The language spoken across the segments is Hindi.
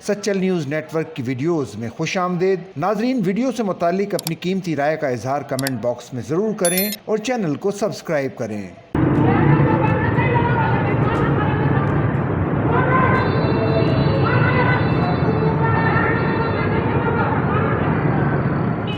सच्चल न्यूज़ नेटवर्क की वीडियोस में खुशामदीद। नाजरीन, वीडियो से मुतालिक अपनी कीमती राय का इजहार कमेंट बॉक्स में ज़रूर करें और चैनल को सब्सक्राइब करें।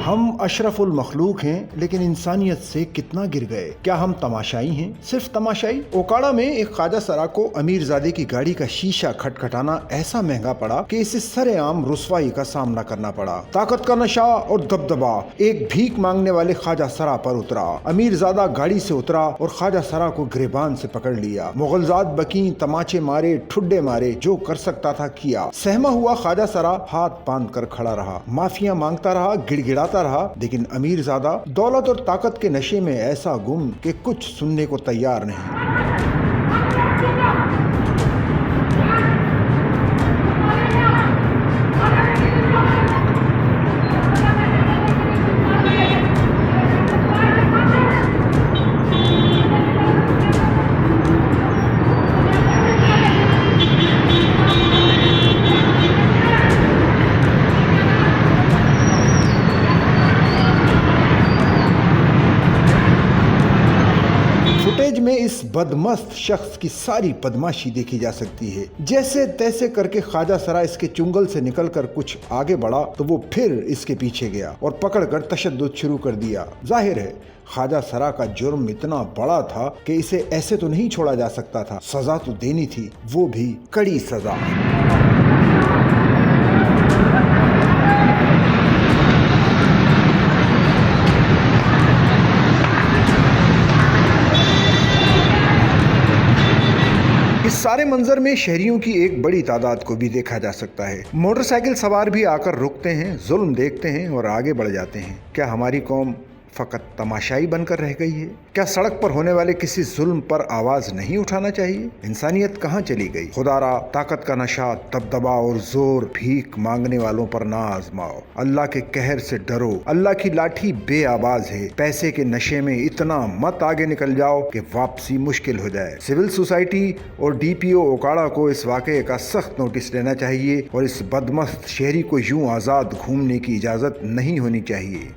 हम अशरफुल मखलूक हैं, लेकिन इंसानियत से कितना गिर गए। क्या हम तमाशाई हैं? सिर्फ तमाशाई। ओकाड़ा में एक ख्वाजा सरा को अमीरजादे की गाड़ी का शीशा खटखटाना ऐसा महंगा पड़ा कि इसे सरेआम रुसवाई का सामना करना पड़ा। ताकत का नशा और दबदबा एक भीख मांगने वाले ख्वाजा सरा पर उतरा। अमीरजादा गाड़ी से उतरा और ख्वाजा सरा को गिरबान से पकड़ लिया। मुगलजात बकी, तमाचे मारे, ठुड्डे मारे, जो कर सकता था किया। सहमा हुआ ख्वाजा सरा हाथ बांध कर खड़ा रहा, माफिया मांगता रहा, गिड़गिड़ाता रहा। लेकिन अमीरजादा दौलत और ताकत के नशे में ऐसा गुम कि कुछ सुनने को तैयार नहीं। फुटेज में इस बदमस्त शख्स की सारी बदमाशी देखी जा सकती है। जैसे तैसे करके ख्वाजा सरा इसके चुंगल से निकलकर कुछ आगे बढ़ा तो वो फिर इसके पीछे गया और पकड़कर तशद्दुद शुरू कर दिया। जाहिर है ख्वाजा सरा का जुर्म इतना बड़ा था कि इसे ऐसे तो नहीं छोड़ा जा सकता था, सजा तो देनी थी, वो भी कड़ी सजा। इस सारे मंजर में शहरियों की एक बड़ी तादाद को भी देखा जा सकता है। मोटरसाइकिल सवार भी आकर रुकते हैं, जुल्म देखते हैं और आगे बढ़ जाते हैं। क्या हमारी कौम फकत तमाशाई बनकर रह गई है? क्या सड़क पर होने वाले किसी जुल्म पर आवाज नहीं उठाना चाहिए? इंसानियत कहाँ चली गई? खुदारा, ताकत का नशा, दबदबा और जोर भीख मांगने वालों पर ना आजमाओ। अल्लाह के कहर से डरो। अल्लाह की लाठी बेआवाज है। पैसे के नशे में इतना मत आगे निकल जाओ कि वापसी मुश्किल हो जाए। सिविल सोसाइटी और DPO ओकाड़ा को इस वाकये का सख्त नोटिस लेना चाहिए और इस बदमस्त शहरी को यूं आजाद घूमने की इजाजत नहीं होनी चाहिए।